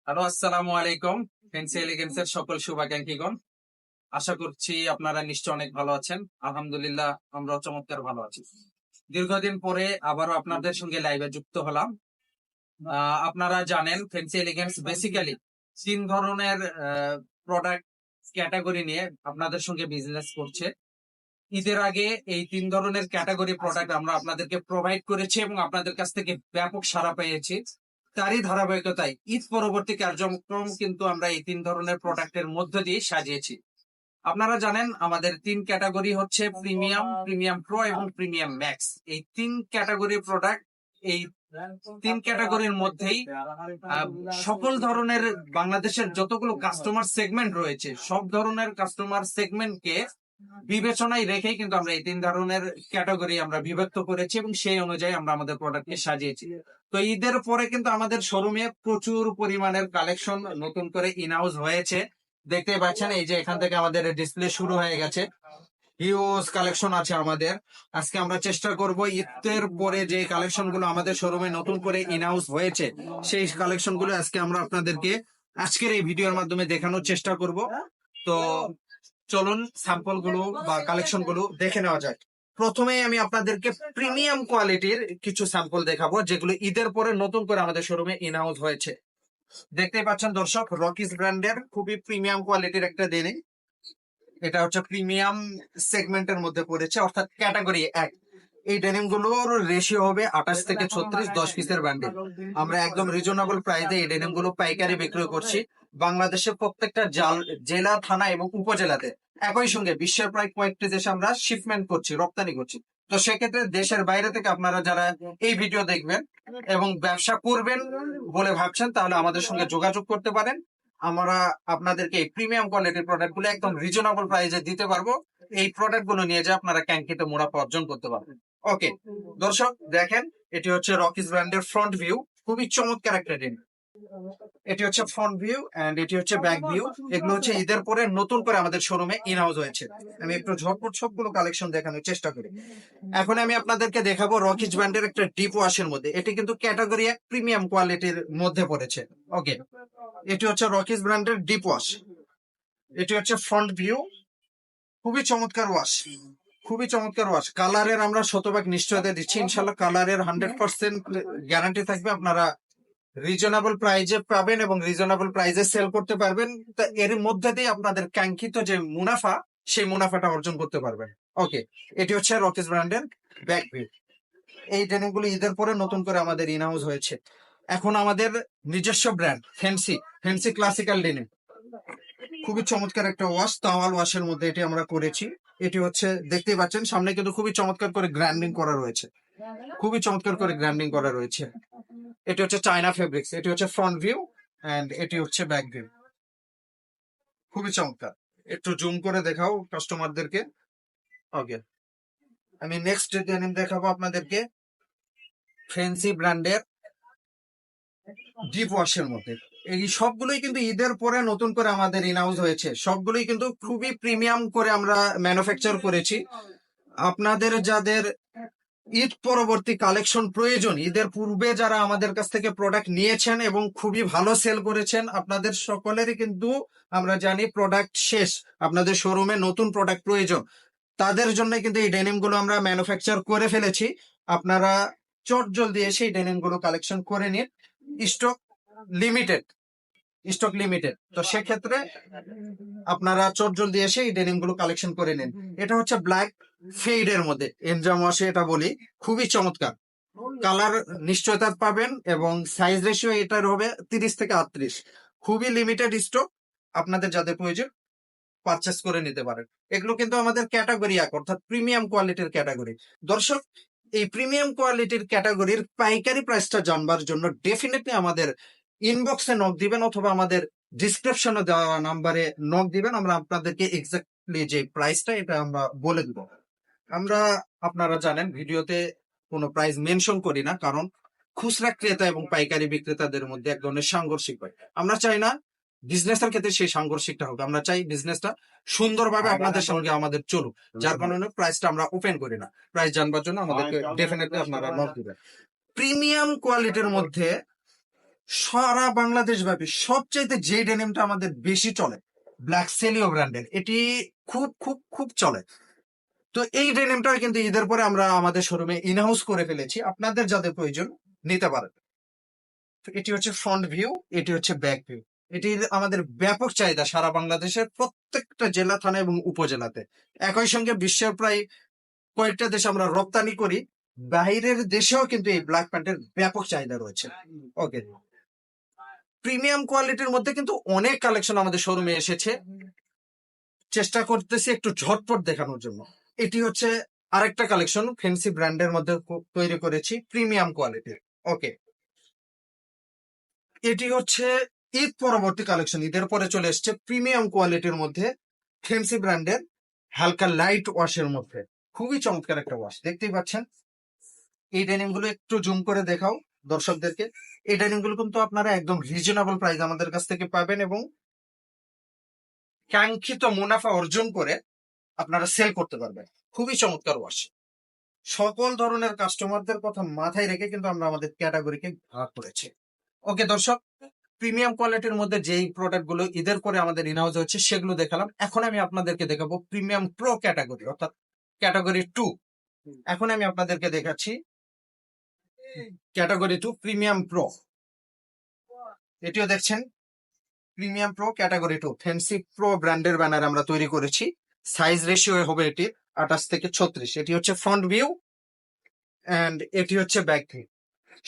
Hello, আসসালামু আলাইকুম। Fancy এলিগেন্সের সকল শুভাকাঙ্ক্ষীগণ, আশা করছি আপনারা নিশ্চয় অনেক ভালো আছেন। আলহামদুলিল্লাহ, আমরাও চমৎকার ভালো আছি। দীর্ঘদিন পরে আবারও আপনাদের সঙ্গে লাইভে যুক্ত হলাম। আপনারা জানেন ফ্যান্সি এলিগেন্স বেসিক্যালি তিন ধরনের প্রোডাক্ট ক্যাটাগরি নিয়ে আপনাদের সঙ্গে বিজনেস করছে। ঈদের আগে এই তিন ধরনের ক্যাটাগরি প্রোডাক্ট আমরা আপনাদেরকে প্রোভাইড করেছি এবং আপনাদের কাছ থেকে ব্যাপক সাড়া পেয়েছি। তারই ধারাবাহিকতায় ঈদ পরবর্তী কার্যক্রম কিন্তু আমরা এই তিন ধরনের প্রোডাক্টের মধ্য দিয়ে সাজিয়েছি। আপনারা জানেন আমাদের তিন ক্যাটাগরি হচ্ছে প্রিমিয়াম, প্রিমিয়াম প্রো এবং প্রিমিয়াম ম্যাক্স। এই তিন ক্যাটাগরি প্রোডাক্ট, এই তিন ক্যাটাগরির মধ্যেই সকল ধরনের বাংলাদেশের যতগুলো কাস্টমার সেগমেন্ট রয়েছে সব ধরনের কাস্টমার সেগমেন্টকে বিবেচনায় রেখেই কিন্তু আমরা এই তিন ধরনের ক্যাটাগরি আমরা বিভক্ত করেছি এবং সেই অনুযায়ী আমরা আমাদের প্রোডাক্টকে সাজিয়েছি। তো ঈদের পরে কিন্তু আমাদের শোরুমে প্রচুর পরিমাণের কালেকশন নতুন করে ইনহাউস হয়েছে। দেখতে পাচ্ছেন এই যে এখান থেকে আমাদের ডিসপ্লে শুরু হয়ে গেছে। হিউজ কালেকশন আছে আমাদের। আজকে আমরা চেষ্টা করব ঈদের পরে যে কালেকশন গুলো আমাদের শোরুমে নতুন করে ইনহাউস হয়েছে সেই কালেকশন গুলো আজকে আমরা আপনাদেরকে আজকের এই ভিডিওর মাধ্যমে দেখানোর চেষ্টা করব। তো চলুন স্যাম্পল গুলো বা কালেকশন গুলো দেখে নেওয়া যাক। প্রথমে আমি আপনাদেরকে প্রিমিয়াম কোয়ালিটির কিছু স্যাম্পল দেখাবো যেগুলো ঈদের পরে নতুন করে আমাদের শোরুমে ইনহাউস হয়েছে। দেখতেই পাচ্ছেন দর্শক, রকিস ব্র্যান্ডের খুবই প্রিমিয়াম কোয়ালিটির একটা ডেনিম। এটা হচ্ছে প্রিমিয়াম সেগমেন্টের মধ্যে পড়েছে, অর্থাৎ ক্যাটাগরি 1। এই ডেনিম গুলোর রেশিও হবে 28 থেকে 36, 10 পিসের বান্ডিল। আমরা একদম রিজনেবল প্রাইসে এই ডেনিম গুলো পাইকারি বিক্রি করছি বাংলাদেশের প্রত্যেকটা জেলা, থানা এবং উপজেলাতে। একই সঙ্গে বিশ্বের প্রায় কয়েকটি দেশে আমরা শিপমেন্ট করছি, রপ্তানি করছি। তো সেক্ষেত্রে দেশের বাইরে থেকে আপনারা যারা এই ভিডিও দেখবেন এবং ব্যবসা করবেন বলে ভাবছেন, তাহলে আমাদের সঙ্গে যোগাযোগ করতে পারেন। আমরা আপনাদেরকে এই প্রিমিয়াম কোয়ালিটির প্রোডাক্ট গুলো একদম রিজনেবল প্রাইসে দিতে পারবো। এই প্রোডাক্ট গুলো নিয়ে যে আপনারা কাঙ্ক্ষিত মুনাফা অর্জন করতে পারবেন। ওকে দর্শক, দেখেন এটি হচ্ছে রকিস ব্র্যান্ডের ফ্রন্ট ভিউ। খুবই চমৎকার একটা ডেনিম। এটি হচ্ছে ফ্রন্ট ভিউ এন্ড এটি হচ্ছে ব্যাক ভিউ। এগুলো হচ্ছে ঈদের পরে নতুন করে আমাদের শোরুমে ইনহাউস হয়েছে। আমি একটু ঝটপট সবগুলো কালেকশন দেখানোর চেষ্টা করি। এখন আমি আপনাদেরকে দেখাবো রকিস ব্র্যান্ডের একটা ডিপ ওয়াশের মধ্যে। এটি কিন্তু ক্যাটাগরি 1 প্রিমিয়াম কোয়ালিটির মধ্যে পড়েছে। ওকে, এটি হচ্ছে রকিস ব্র্যান্ডের ডিপ ওয়াশ। এটি হচ্ছে ফ্রন্ট ভিউ। খুবই চমৎকার ওয়াশ, খুবই চমৎকার ওয়াশ। কালারের আমরা শতভাগ নিশ্চয়তা দিচ্ছি, ইনশাল্লাহ কালারের 100% গ্যারান্টি থাকবে। আপনারা রিজনেবল প্রাইজে পাবেন এবং রিজনেবল প্রাইজে সেল করতে পারবেন। তা এর মধ্যে দিয়ে আপনাদের কাঙ্ক্ষিত যে মুনাফা, সেই মুনাফাটা অর্জন করতে পারবেন। ওকে, এটি হচ্ছে রকিস ব্র্যান্ডের ব্যাক ভিউ। এই ডেনিম গুলো ঈদের পরে নতুন করে আমাদের ইনহাউস হয়েছে। এখন আমাদের নিজস্ব brand fancy, fancy classical denim. খুবই চমৎকার একটা ওয়াশ, তাওয়াল ওয়াশের মধ্যে এটি আমরা করেছি। এটি হচ্ছে দেখতেই পাচ্ছেন সামনে কিন্তু খুবই চমৎকার করে গ্র্যান্ডিং করা রয়েছে, খুবই চমৎকার করে গ্র্যান্ডিং করা রয়েছে। এটি হচ্ছে চায়না ফেব্রিক্স। এটি হচ্ছে ফ্রন্ট ভিউ এন্ড এটি হচ্ছে ব্যাক ভিউ। খুবই চমৎকার। একটু জুম করে দেখাও কাস্টমারদেরকে। ওকে, আমি নেক্সট ডেনিম দেখাবো আপনাদেরকে ফ্যান্সি ব্র্যান্ডের ডিপ ওয়াশের মধ্যে। এই সবগুলোই কিন্তু ঈদের পরে নতুন করে আমাদের ইনহাউস হয়েছে। সবগুলোই কিন্তু খুবই প্রিমিয়াম করে আমরা ম্যানুফ্যাকচার করেছি। আপনাদের যাদের ঈদ পরবর্তী কালেকশন প্রয়োজন, ঈদের পূর্বে যারা আমাদের কাছ থেকে প্রোডাক্ট নিয়েছেন এবং খুবই ভালো সেল করেছেন, আপনাদের সকলেরই কিন্তু আমরা জানি প্রোডাক্ট শেষ। আপনাদের শোরুমে নতুন প্রোডাক্ট প্রয়োজন, তাদের জন্য কিন্তু এই ডেনিম গুলো আমরা ম্যানুফ্যাকচার করে ফেলেছি। আপনারা চট জলদি এসে এই ডেনিম গুলো কালেকশন করে নিন। Stock limited, stock limited. তো সেক্ষেত্রে আপনারা চট জলদি এসে এই ডেনিম গুলো কালেকশন করে নিন। এটা হচ্ছে ব্ল্যাক ফেড এর মধ্যে, এনজাম ওয়াশে এটা বলি। খুবই চমৎকার কালার নিশ্চয়তা পাবেন এবং সাইজ রেশিও এটার হবে 30 থেকে 38। খুবই লিমিটেড স্টক, আপনাদের যাদের প্রয়োজন পারচেস করে নিতে পারেন। এগুলো কিন্তু আমাদের ক্যাটাগরি 1, অর্থাৎ প্রিমিয়াম কোয়ালিটির ক্যাটাগরি। দর্শক, এই প্রিমিয়াম কোয়ালিটির ক্যাটাগরির পাইকারি প্রাইসটা জানবার জন্য ডেফিনেটলি আমাদের ইনবক্সে নক দিবেন অথবা আমাদের ডিসক্রিপশনে দেওয়া নাম্বারে নক দিবেন। আমরা আপনাদেরকে এক্স্যাক্টলি যে প্রাইসটা এটা আমরা বলে দিব। আমরা, আপনারা জানেন, ভিডিওতে কোনো প্রাইস মেনশন করি না, কারণ খুচরা ক্রেতা এবং পাইকারি বিক্রেতাদের মধ্যে এক ধরনের সাংঘর্ষিক হয়। আমরা চাই না বিজনেসের ক্ষেত্রে সেই সাংঘর্ষিকটা হোক। আমরা চাই বিজনেসটা সুন্দরভাবে আপনাদের সঙ্গে আমাদের চলুক, যার কারণে প্রাইসটা আমরা ওপেন করি না। প্রাইস জানবার জন্য আমাদেরকে ডেফিনেটলি আপনারা নক দিবেন। প্রিমিয়াম কোয়ালিটির মধ্যে সারা বাংলাদেশ ব্যাপী সবচাইতে যে ডেনিমটা আমাদের বেশি চলে, ব্ল্যাক সেলিও ব্র্যান্ডের, এটি খুব খুব খুব চলে। তো এই ডেনিমটা কিন্তু ঈদের পরে আমরা আমাদের শোরুমে ইনহাউস করে ফেলেছি, আপনাদের যাদের প্রয়োজন নিতে পারেন। এটি হচ্ছে ফ্রন্ট ভিউ, এটি হচ্ছে ব্যাক ভিউ। এটি আমাদের ব্যাপক চাহিদা সারা বাংলাদেশের প্রত্যেকটা জেলা, থানা এবং উপজেলাতে। একই সঙ্গে বিশ্বের প্রায় কয়েকটা দেশে আমরা রপ্তানি করি, বাইরের দেশেও কিন্তু এই ব্ল্যাক প্যান্টের ব্যাপক চাহিদা রয়েছে। ওকে, প্রিমিয়াম কোয়ালিটির মধ্যে কিন্তু অনেক কালেকশন আমাদের শোরুমে এসেছে, চেষ্টা করতেছি একটু ঝটপট দেখানোর জন্য। এটি হচ্ছে আরেকটা কালেকশন, ফ্যান্সি ব্র্যান্ডের মধ্যে তৈরি করেছি, প্রিমিয়াম কোয়ালিটির। ওকে, এটি হচ্ছে ঈদ পরবর্তী কালেকশন, ঈদের পরে চলে এসছে প্রিমিয়াম কোয়ালিটির মধ্যে, ফ্যান্সি ব্র্যান্ডের, হালকা লাইট ওয়াশের মধ্যে। খুবই চমৎকার একটা ওয়াশ, দেখতেই পাচ্ছেন। এই ডেনিম গুলো একটু জুম করে দেখাও দর্শকদেরকে। এই ডেনিম গুলো কিন্তু আপনারা একদম রিজনেবল প্রাইস আমাদের কাছ থেকে পাবেন এবং কাঙ্ক্ষিত মুনাফা অর্জন করে আপনারা সেল করতে পারবেন। খুবই চমৎকার ওয়াশ। সকল ধরনের কাস্টমারদের কথা মাথায় রেখে কিন্তু আমরা আমাদের ক্যাটাগরিকে ভাগ করেছি। ওকে দর্শক, প্রিমিয়াম কোয়ালিটির মধ্যে যেই প্রোডাক্ট গুলো ঈদের পরে আমাদের ইনহাউস হচ্ছে সেগুলো দেখালাম। এখন আমি আপনাদেরকে দেখাবো প্রিমিয়াম প্রো ক্যাটাগরি, অর্থাৎ ক্যাটাগরি 2। এখন আমি আপনাদেরকে দেখাচ্ছি ক্যাটাগরি 2 প্রিমিয়াম প্রো। এটিও দেখছেন premium pro category 2, fancy pro ব্র্যান্ডের ব্যানার আমরা তৈরি করেছি। সাইজ রেশিও হবে এটি 28 থেকে 36। এটি হচ্ছে ফ্রন্ট ভিউ এন্ড এটি হচ্ছে ব্যাক ভিউ।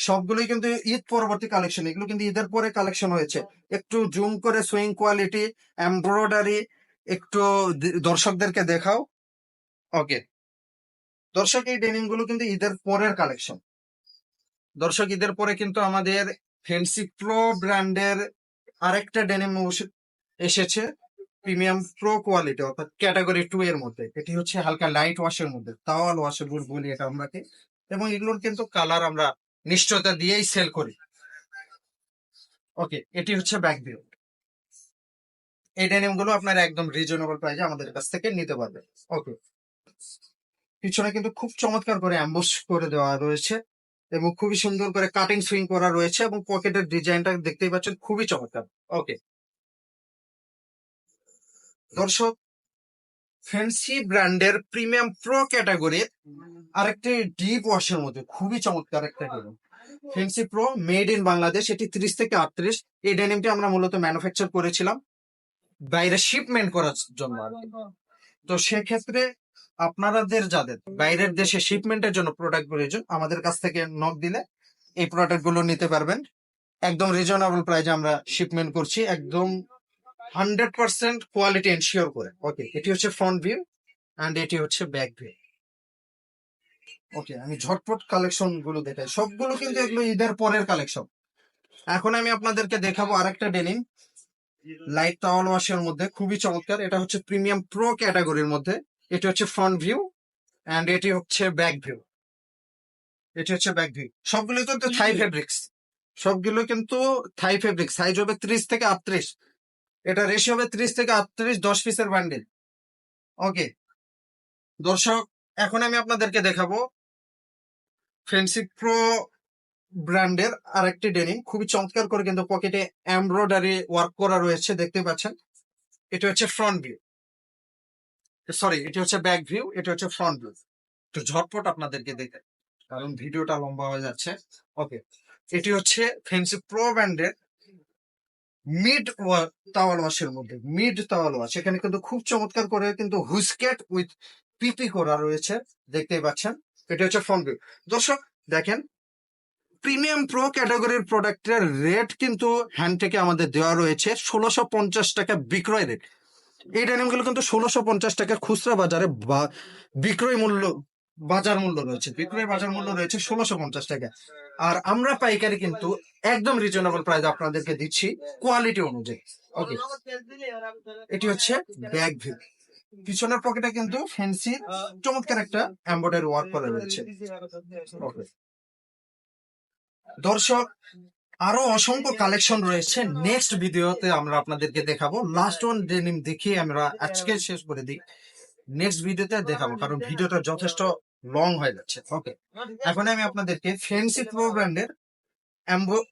সবগুলোই কিন্তু ঈদ পরবর্তী কালেকশন, এগুলো কিন্তু ঈদের পরে কালেকশন হয়েছে। একটু জুম করে সুইং কোয়ালিটি, এমব্রয়ডারি একটু দর্শকদেরকে দেখাও। ওকে দর্শক, এই ডেনিম গুলো কিন্তু ঈদের পরের কালেকশন। দর্শক, ঈদের পরে কিন্তু আমাদের ফ্যান্সি প্রো ব্র্যান্ডের আরেকটা ডেনিম এসেছে, প্রিমিয়াম প্রো কোয়ালিটি, অর্থাৎ ক্যাটাগরি 2 এর মধ্যে। এটি হচ্ছে হালকা লাইট ওয়াশের মধ্যে, তাওয়াল ওয়াশের বলি এটা আমরাকে। এবং এগুলোর কিন্তু কালার আমরা নিশ্চয়তা দিয়েই সেল করি। ওকে, এটি হচ্ছে ব্যাক ভিউ। এই ডেনিম গুলো আপনারা একদম রিজনেবল প্রাইসে আমাদের কাছ থেকে নিতে পারবেন। ওকে, পিছনে কিন্তু খুব চমৎকার করে অ্যাম্বুশ করে দেওয়া রয়েছে এবং খুবই সুন্দর করে কাটিং সুইং করা রয়েছে এবং পকেটের ডিজাইনটা দেখতেই পাচ্ছেন, খুবই চমৎকার। ওকে দর্শক, ফ্যান্সি ব্র্যান্ডের প্রিমিয়াম প্রো ক্যাটাগরির আরেকটি ডিপ ওয়াশের মধ্যে খুবই চমৎকার একটা denim, fancy pro made in Bangladesh. এটি 30 থেকে 38। এই ডেনিমটি আমরা মূলত ম্যানুফ্যাকচার করেছিলাম বাইরে শিপমেন্ট করার জন্য আর কি। তো সেক্ষেত্রে আপনাদের যাদের বাইরের দেশে শিপমেন্টের জন্য প্রোডাক্ট প্রয়োজন, আমাদের কাছ থেকে নক দিলে এই প্রোডাক্ট গুলো নিতে পারবেন। একদম রিজনেবল প্রাইসে আমরা শিপমেন্ট করছি, একদম 100% কোয়ালিটি এনশিওর করে। ওকে, এটি হচ্ছে ফ্রন্ট ভিউ এন্ড এটি হচ্ছে ব্যাক ভিউ। ওকে, আমি ঝটপট কালেকশন গুলো দেখাই, সবগুলো কিন্তু এগুলো ঈদের পরের কালেকশন। এখন আমি আপনাদেরকে দেখাবো আরেকটা ডেনিম লাইট টাওয়াল ওয়াশের মধ্যে, খুবই চমৎকার। এটা হচ্ছে প্রিমিয়াম প্রো ক্যাটাগরির মধ্যে। এটি হচ্ছে ফ্রন্ট ভিউ এন্ড এটি হচ্ছে ব্যাক ভিউ। এটি হচ্ছে ব্যাক ভিউ। সবগুলো কিন্তু থাই ফেব্রিক্স, সবগুলো কিন্তু থাই ফেব্রিক্স। সাইজ হবে 30 থেকে 38। এটা রেশিও হবে 30 থেকে 38, 10 পিসের বান্ডেল। ওকে দর্শক, এখন আমি আপনাদেরকে দেখাবো ফ্যান্সি প্রো ব্র্যান্ডের আরেকটি ডেনিম, খুবই চমৎকার করে কিন্তু পকেটে এমব্রয়ডারি ওয়ার্ক করা রয়েছে, দেখতে পাচ্ছেন। এটা হচ্ছে ফ্রন্ট ভিউ, সরি এটি হচ্ছে ব্যাক ভিউ, এটা হচ্ছে ফ্রন্ট ভিউ। একটু ঝটপট আপনাদেরকে দেখে কারণ ভিডিওটা লম্বা হয়ে যাচ্ছে। ওকে, এটি হচ্ছে ফ্যান্সি প্রো ব্র্যান্ডের মিড তাওয়াল ওয়াশের মধ্যে, মিড তাওয়াল ওয়াশ। এখানে কিন্তু খুব চমৎকার করে কিন্তু হুইস্কেট উইথ পিপি করা রয়েছে, দেখতেই পাচ্ছেন। এটা হচ্ছে ফ্রন্ট ভিউ। দর্শক দেখেন, প্রিমিয়াম প্রো ক্যাটাগরির প্রোডাক্টের রেট কিন্তু হ্যান্ড থেকে আমাদের দেওয়া রয়েছে 1650 টাকা বিক্রয় রেট। এই ডেনিমগুলো কিন্তু 1650 টাকা খুচরা বাজারে বিক্রয় মূল্য, বাজার মূল্য রয়েছে, বিক্রয় বাজার মূল্য রয়েছে 1650 টাকা। আর আমরা পাইকারি কিন্তু একদম রিজনেবল প্রাইস আপনাদেরকে দিচ্ছি কোয়ালিটি অনুযায়ী। ওকে, এটি হচ্ছে ব্যাক ভিউ। পিছনের পকেটে কিন্তু ফ্যান্সি চমৎকার একটা এমব্রয়ডারি ওয়ার্ক করা রয়েছে। ওকে দর্শক, আরো অসংখ্য কালেকশন রয়েছে, নেক্সট ভিডিওতে আমরা আপনাদেরকে দেখাবো। লাস্ট ওয়ান ডেনিম দেখিয়ে আমরা আজকে শেষ করে দিই, নেক্সট ভিডিওতে দেখাবো কারণ ভিডিওটা যথেষ্ট লং হয়ে যাচ্ছে। ওকে, এখন আমি আপনাদেরকে ফ্যান্সি প্রো ব্র্যান্ডের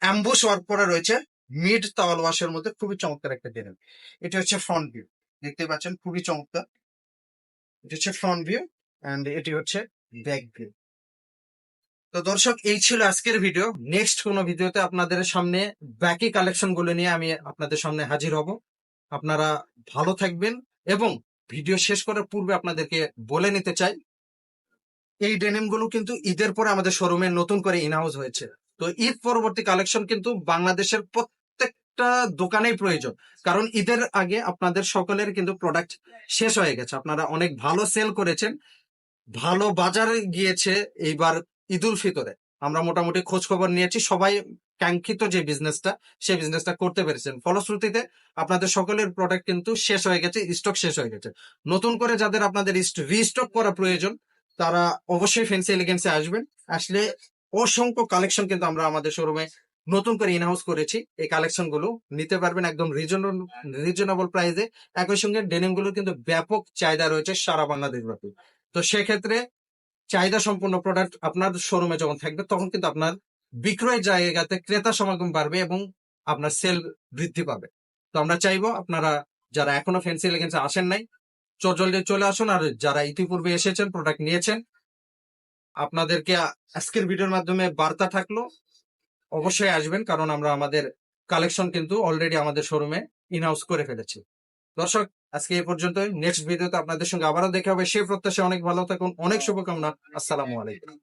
অ্যাম্বুশ ওয়ার্ক করা রয়েছে মিড তাওয়াল ওয়াশের মধ্যে, খুবই চমৎকার একটা ডেনিম। এটা হচ্ছে ফ্রন্ট ভিউ, দেখতে পাচ্ছেন খুবই চমৎকার। এটা হচ্ছে ফ্রন্ট ভিউ এন্ড এটি হচ্ছে ব্যাক ভিউ। তো দর্শক, এই ছিল আজকের ভিডিও। নেক্সট কোনো ভিডিওতে আপনাদের সামনে বাকি কালেকশন গুলো নিয়ে আমি আপনাদের সামনে হাজির হব। আপনারা ভালো থাকবেন, এবং ভিডিও শেষ করার পূর্বে আপনাদেরকে বলে নিতে চাই, এই ডেনিম গুলো কিন্তু ঈদের পরে আমাদের শোরুমে নতুন করে ইনহাউস হয়েছে। তো ঈদ পরবর্তী কালেকশন কিন্তু বাংলাদেশের প্রত্যেকটা দোকানেই প্রয়োজন, কারণ ঈদের আগে আপনাদের সকলের কিন্তু প্রোডাক্ট শেষ হয়ে গেছে। আপনারা অনেক ভালো সেল করেছেন, ভালো বাজারে গিয়েছে। এইবার ঈদ উল ফিতরে আমরা মোটামুটি খোঁজ খবর নিয়েছি, সবাই কাঙ্ক্ষিত যে বিজনেসটা সেই বিজনেসটা করতে পেরেছেন। ফলশ্রুতিতে আপনাদের সকলের প্রোডাক্ট কিন্তু শেষ হয়ে গেছে, স্টক শেষ হয়ে গেছে। নতুন করে যাদের আপনাদের রিস্টক করা প্রয়োজন, তারা অবশ্যই ফ্যান্সি এলিগেন্সে আসবেন। আসলে অসংখ্য কালেকশন কিন্তু আমরা আমাদের শোরুমে নতুন করে ইনহাউস করেছি। এই কালেকশন গুলো নিতে পারবেন একদম রিজনেবল প্রাইসে। একই সঙ্গে ডেনিম গুলো কিন্তু ব্যাপক চাহিদা রয়েছে সারা বাংলাদেশ ব্যাপী। তো সেক্ষেত্রে চাহিদা সম্পন্ন প্রোডাক্ট আপনার শোরুমে যখন থাকবে, তখন কিন্তু আপনার বিক্রয় জায়গাতে ক্রেতা সমাগম বাড়বে এবং আপনার সেল বৃদ্ধি পাবে। তো আমরা চাইবো আপনারা যারা এখনো ফ্যান্সি এলিগেন্সে আসেন নাই, জলদি চলে আসুন। আর যারা ইতিপূর্বে এসেছেন, প্রোডাক্ট নিয়েছেন, আপনাদেরকে আজকের ভিডিওর মাধ্যমে বার্তা থাকলো, অবশ্যই আসবেন, কারণ আমরা আমাদের কালেকশন কিন্তু অলরেডি আমাদের শোরুমে ইনহাউস করে ফেলেছি। দর্শক, আজকে এই পর্যন্তই। নেক্সট ভিডিওতে আপনাদের সঙ্গে আবারও দেখা হবে, সেই প্রত্যাশা অনেক ভালো থাকুন, অনেক শুভকামনা। আসসালামু আলাইকুম।